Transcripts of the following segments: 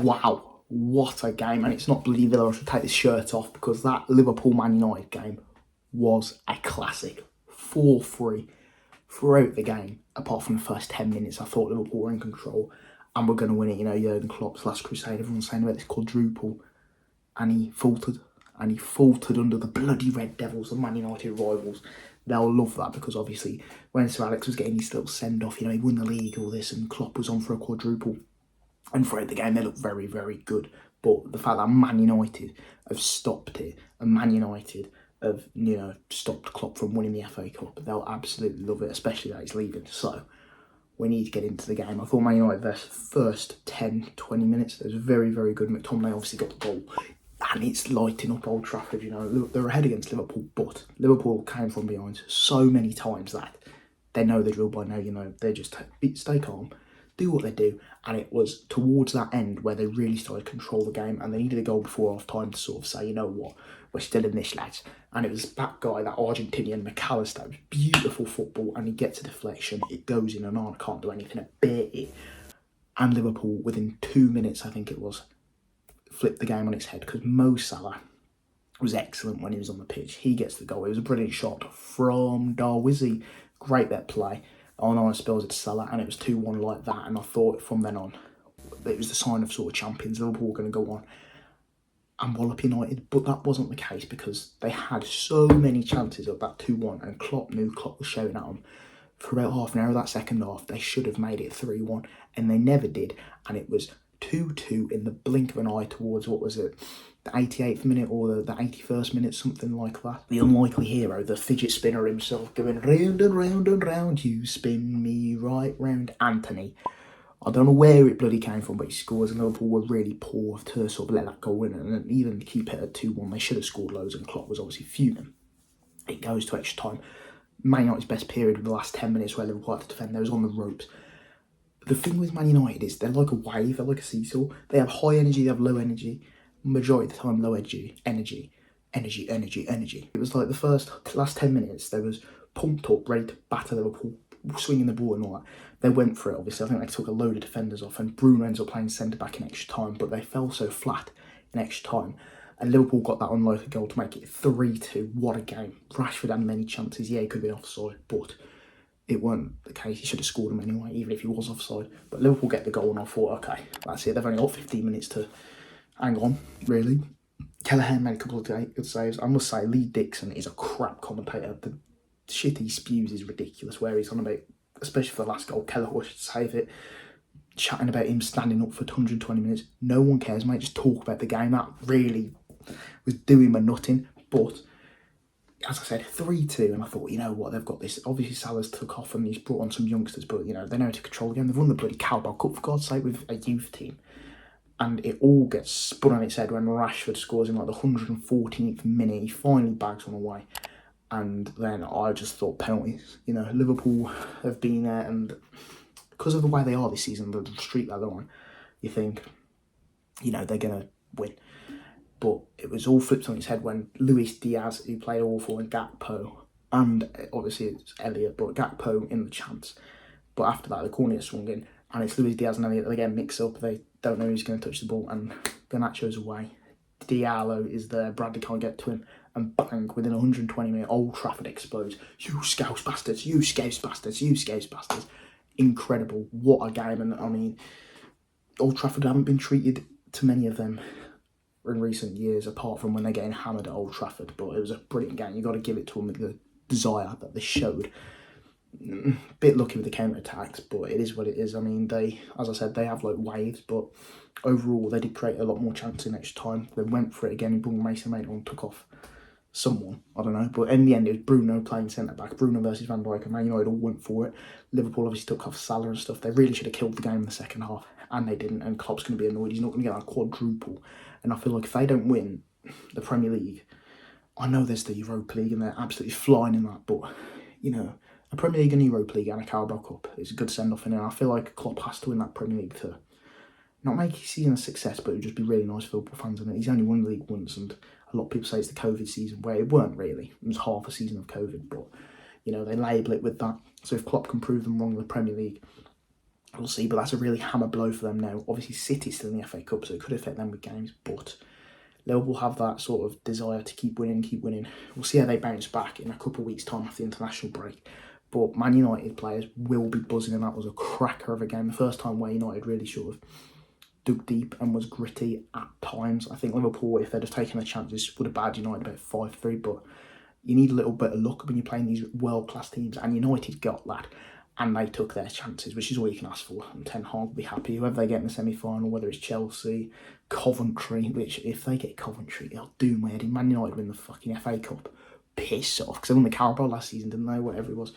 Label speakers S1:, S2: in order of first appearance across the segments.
S1: wow, what a game. And it's not bloody Villa, I should take this shirt off, because that Liverpool-Man United game was a classic. 4-3 throughout the game, apart from the first 10 minutes. I thought Liverpool were in control and were going to win it. You know, Jurgen Klopp's last crusade, everyone's saying about this quadruple, and he faltered. And he faltered under the bloody Red Devils, the Man United rivals. They'll love that, because obviously when Sir Alex was getting his little send-off, you know, he won the league, all this, and Klopp was on for a quadruple. And throughout the game, they looked very, very good. But the fact that Man United have stopped it, and Man United have, you know, stopped Klopp from winning the FA Cup, they'll absolutely love it, especially that he's leaving. So we need to get into the game. I thought Man United, their first 10, 20 minutes, they was very, very good. McTominay obviously got the goal. And it's lighting up Old Trafford, you know. They're ahead against Liverpool, but Liverpool came from behind so many times that they know the drill by now, you know. They just stay calm, do what they do. And it was towards that end where they really started to control the game, and they needed a goal before half-time to sort of say, you know what, we're still in this, lads. And it was that guy, that Argentinian McAllister. It was beautiful football, and he gets a deflection. It goes in, and Arne can't do anything about it. And Liverpool, within 2 minutes, I think it was, flipped the game on its head, because Mo Salah was excellent when he was on the pitch. He gets the goal. It was a brilliant shot from Darwizzi. Great that play. On spells it to Salah, and it was 2-1 like that. And I thought from then on, it was the sign of sort of champions. Liverpool were going to go on and wallop United, but that wasn't the case, because they had so many chances of that 2-1, and Klopp knew Klopp was shouting at them. For about half an hour of that second half, they should have made it 3-1, and they never did, and it was 2-2 in the blink of an eye towards, what was it, the 88th minute or the 81st minute, something like that. The unlikely hero, the fidget spinner himself, going round and round and round, you spin me right round, Anthony. I don't know where it bloody came from, but he scores, and Liverpool were really poor to sort of let that go in, and even keep it at 2-1. They should have scored loads, and Klopp was obviously fuming. It goes to extra time. Man United's best period of the last 10 minutes where Liverpool had to defend, they was on the ropes. The thing with Man United is they're like a wave, they're like a seesaw. They have high energy, they have low energy. Majority of the time, low energy. It was like the last 10 minutes, they was pumped up, ready to batter Liverpool, swinging the ball and all that. They went for it, obviously. I think they took a load of defenders off, and Bruno ends up playing centre-back in extra time, but they fell so flat in extra time. And Liverpool got that unlikely goal to make it 3-2. What a game. Rashford had many chances. Yeah, he could have been offside, but it weren't the case. He should have scored them anyway, even if he was offside. But Liverpool get the goal, and I thought, okay, that's it. They've only got 15 minutes to hang on, really. Kelleher made a couple of good saves. I must say, Lee Dixon is a crap commentator. The shit he spews is ridiculous, where he's on about, especially for the last goal, Kelleher should save it, chatting about him standing up for 120 minutes. No one cares, mate. Just talk about the game. That really was doing my nutting. But as I said, 3-2, and I thought, you know what, they've got this. Obviously, Salah's took off and he's brought on some youngsters, but, you know, they know how to control the game. They've won the bloody Carabao Cup, for God's sake, with a youth team. And it all gets spun on its head when Rashford scores in like the 114th minute. He finally bags one away. And then I just thought penalties. You know, Liverpool have been there, and because of the way they are this season, the streak that they're on, you think, you know, they're going to win. But it was all flipped on its head when Luis Diaz, who played awful, and Gakpo, and obviously it's Elliott, but Gakpo in the chance. But after that, the corner gets swung in, and it's Luis Diaz and Elliott. They get mixed up. They don't know who's going to touch the ball, and Garnacho's away. Diallo is there. Bradley can't get to him, and bang, within 120 minutes, Old Trafford explodes. You scouse bastards, you scouse bastards, you scouse bastards. Incredible. What a game. And I mean, Old Trafford haven't been treated to many of them in recent years, apart from when they're getting hammered at Old Trafford. But it was a brilliant game. You've got to give it to them, the desire that they showed. Bit lucky with the counter-attacks, but it is what it is. I mean, they, as I said, they have like waves, but overall they did create a lot more chances in extra time. They went for it again, and Mason Mount on took off someone, I don't know, but in the end it was Bruno playing centre-back. Bruno versus Van Dijk, and Man United all went for it. Liverpool obviously took off Salah and stuff. They really should have killed the game in the second half, and they didn't, and Klopp's going to be annoyed. He's not going to get that quadruple, and I feel like if they don't win the Premier League, I know there's the Europa League and they're absolutely flying in that, but, you know, a Premier League and Europa League and a Carabao Cup is a good send-off in it. I feel like Klopp has to win that Premier League to not make his season a success, but it would just be really nice for Liverpool fans. And he's only won the league once, and a lot of people say it's the COVID season, where it weren't really. It was half a season of COVID, but, you know, they label it with that. So if Klopp can prove them wrong in the Premier League, We'll see, but that's a really hammer blow for them now. Obviously, City's still in the FA Cup, so it could affect them with games, but Liverpool have that sort of desire to keep winning, keep winning. We'll see how they bounce back in a couple of weeks' time after the international break. But Man United players will be buzzing, and that was a cracker of a game. The first time where United really sort of dug deep and was gritty at times. I think Liverpool, if they'd have taken their chances, would have battered United about 5-3, but you need a little bit of luck when you're playing these world-class teams, and United got that, and they took their chances, which is all you can ask for, and Ten Hag will be happy. Whoever they get in the semi-final, whether it's Chelsea, Coventry, which if they get Coventry, they'll do my head in. Man United win the fucking FA Cup. Piss off, because they won the Carabao last season, didn't they? Whatever it was.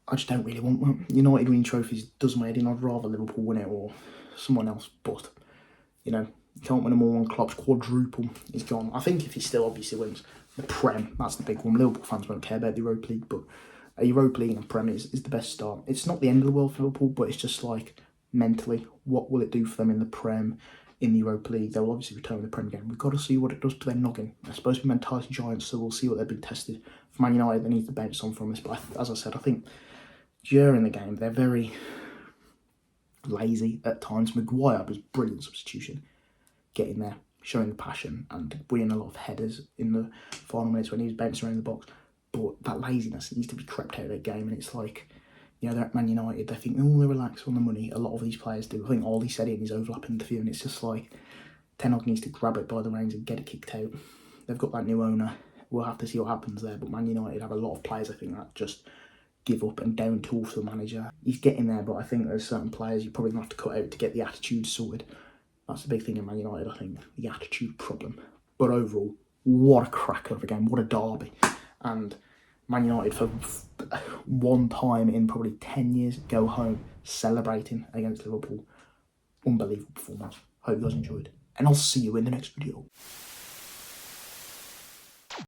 S1: I just don't really want that. United winning trophies does my head in. I'd rather Liverpool win it or someone else, but, you know, you can't win them all on Klopps. Quadruple is gone. I think if he still obviously wins the Prem, that's the big one. Liverpool fans won't care about the Europa League, but a Europa League and a Prem is the best start. It's not the end of the world for Liverpool, but it's just like, mentally, what will it do for them in the Prem, in the Europa League? They'll obviously return with the Prem game. We've got to see what it does to their noggin. They're supposed to be mentality giants, so we'll see what they've been tested. For Man United, they need to bounce on from this, but as I said, I think during the game, they're very lazy at times. Maguire was a brilliant substitution, getting there, showing the passion, and winning a lot of headers in the final minutes when he was bouncing around the box. But that laziness needs to be crept out of their game, and it's like, you know, they're at Man United, they think, oh, they relax on the money. A lot of these players do. I think Ollie said it in his overlap interview, and it's just like, Ten Hag needs to grab it by the reins and get it kicked out. They've got that new owner. We'll have to see what happens there, but Man United have a lot of players, I think, that just give up and down tool for the manager. He's getting there, but I think there's certain players you're probably going to have to cut out to get the attitude sorted. That's the big thing in Man United, I think, the attitude problem. But overall, what a cracker of a game, what a derby. And Man United, for one time in probably 10 years, go home celebrating against Liverpool. Unbelievable performance. Hope you guys enjoyed. And I'll see you in the next video.